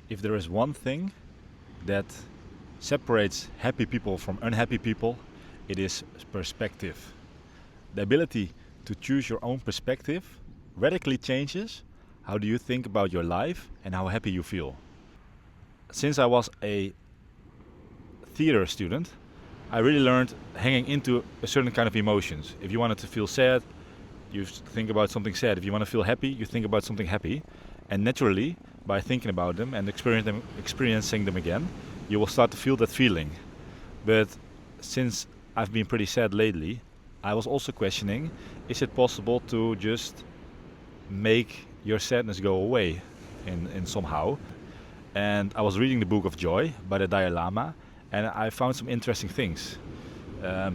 if there is one thing that separates happy people from unhappy people, it is perspective. The ability to choose your own perspective radically changes how do you think about your life and how happy you feel. Since I was a theater student, I really learned hanging into a certain kind of emotions. If you wanted to feel sad, you think about something sad. If you want to feel happy, you think about something happy. And naturally, by thinking about them and experiencing them again, you will start to feel that feeling. But since I've been pretty sad lately, I was also questioning, is it possible to just make your sadness go away in somehow? And I was reading the Book of Joy by the Dalai Lama, and I found some interesting things.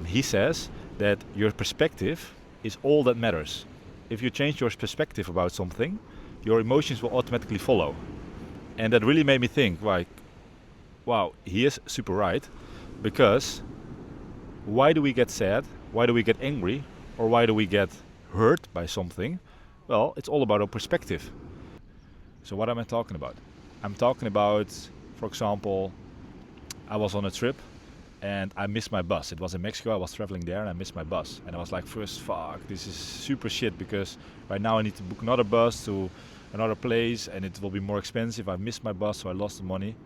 He says that your perspective is all that matters. If you change your perspective about something, your emotions will automatically follow. And that really made me think, like, wow, he is super right. Because why do we get sad? Why do we get angry? Or why do we get hurt by something? Well, it's all about our perspective. So what am I talking about? I'm talking about, for example, I was on a trip and I missed my bus. It was in Mexico, I was traveling there and I missed my bus. And I was like, first, fuck, this is super shit because right now I need to book another bus to another place and it will be more expensive. I missed my bus, so I lost the money.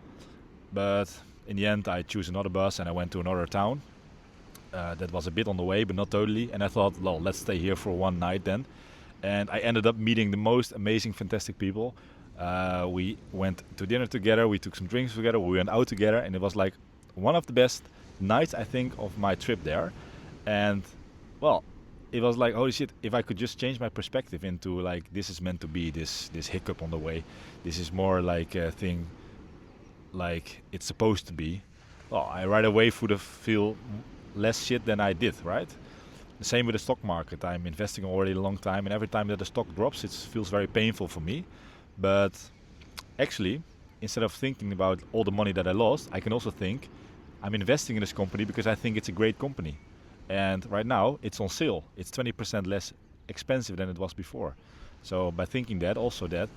But in the end, I chose another bus and I went to another town. That was a bit on the way, but not totally. And I thought, well, let's stay here for one night then. And I ended up meeting the most amazing, fantastic people. We went to dinner together, we took some drinks together, we went out together, and it was like one of the best nights, I think, of my trip there. And, well, it was like, holy shit, if I could just change my perspective into, like, this is meant to be, this hiccup on the way. This is more like a thing, like it's supposed to be. Well, I right away would have feel less shit than I did, right? The same with the stock market. I'm investing already a long time, and every time that the stock drops, it feels very painful for me. But actually, instead of thinking about all the money that I lost, I can also think, I'm investing in this company because I think it's a great company. And right now, it's on sale. It's 20% less expensive than it was before. So by thinking that, also that,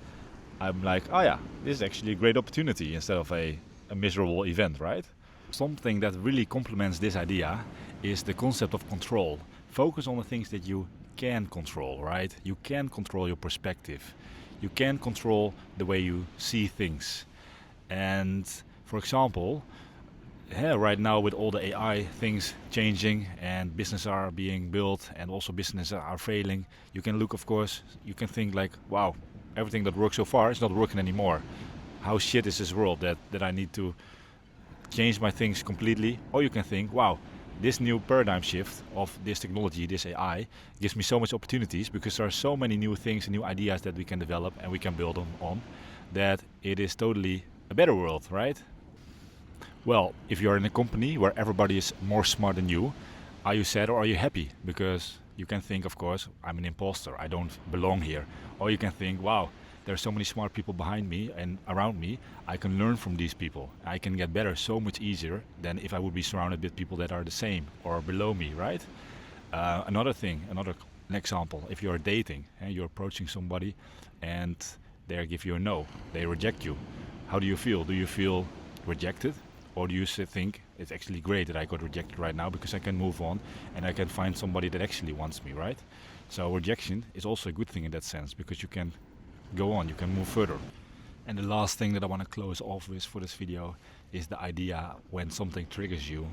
I'm like, oh yeah, this is actually a great opportunity instead of a miserable event, right? Something that really complements this idea is the concept of control. Focus on the things that you can control, right? You can control your perspective. You can control the way you see things. And for example, right now with all the AI things changing and businesses are being built and also businesses are failing, you can look, of course, you can think like, wow, everything that worked so far is not working anymore. How shit is this world that I need to change my things completely? Or you can think, wow, this new paradigm shift of this technology, this AI, gives me so much opportunities because there are so many new things and new ideas that we can develop and we can build on that it is totally a better world, right? Well, if you're in a company where everybody is more smart than you, are you sad or are you happy? Because you can think, of course, I'm an imposter, I don't belong here. Or you can think, wow, there are so many smart people behind me and around me, I can learn from these people. I can get better so much easier than if I would be surrounded with people that are the same or below me, right? Another example, if you're dating and you're approaching somebody and they give you a no, they reject you. How do you feel? Do you feel rejected? Or do you think it's actually great that I got rejected right now because I can move on and I can find somebody that actually wants me, right? So rejection is also a good thing in that sense because you can go on, you can move further. And the last thing that I want to close off with for this video is the idea when something triggers you,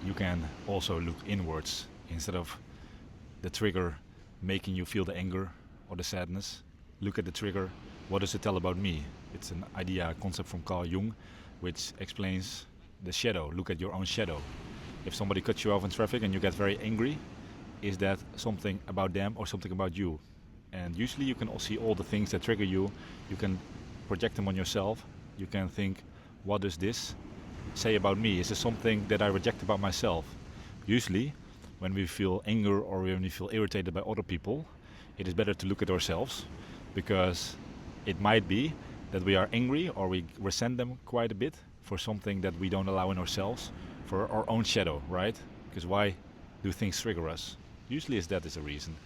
you can also look inwards instead of the trigger making you feel the anger or the sadness. Look at the trigger, what does it tell about me? It's an idea, a concept from Jung, which explains the shadow. Look at your own shadow. If somebody cuts you off in traffic and you get very angry, is that something about them or something about you? And usually you can all see all the things that trigger you. You can project them on yourself. You can think, what does this say about me? Is this something that I reject about myself? Usually, when we feel anger or when we feel irritated by other people, it is better to look at ourselves because it might be that we are angry or we resent them quite a bit for something that we don't allow in ourselves, for our own shadow, right? Because why do things trigger us? Usually that is a reason.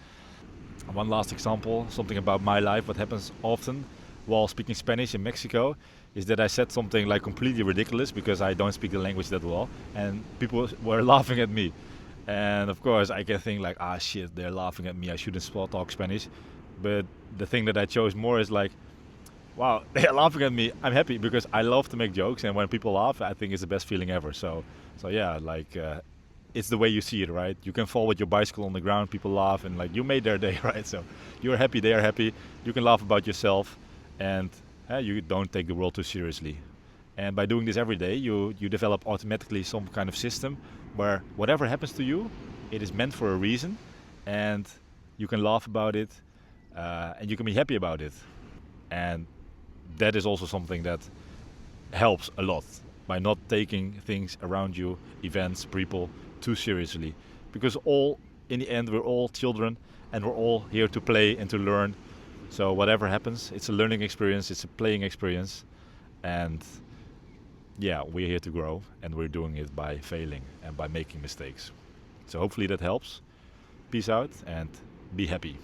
One last example, something about my life, what happens often. while speaking Spanish in Mexico is that I said something like completely ridiculous because I don't speak the language that well, and people were laughing at me. And of course, I can think like, ah, shit, they're laughing at me. I shouldn't talk Spanish. But the thing that I chose more is like, wow, they're laughing at me. I'm happy because I love to make jokes, and when people laugh, I think it's the best feeling ever. So yeah, like it's the way you see it, right? You can fall with your bicycle on the ground, people laugh, and like you made their day, right? So you're happy, they are happy. You can laugh about yourself, and you don't take the world too seriously. And by doing this every day, you develop automatically some kind of system where whatever happens to you, it is meant for a reason, and you can laugh about it, and you can be happy about it. And that is also something that helps a lot by not taking things around you, events, people, too seriously. Because in the end, we're all children, and we're all here to play and to learn. So whatever happens, it's a learning experience, it's a playing experience, and yeah, we're here to grow, and we're doing it by failing and by making mistakes. So hopefully that helps. Peace out and be happy.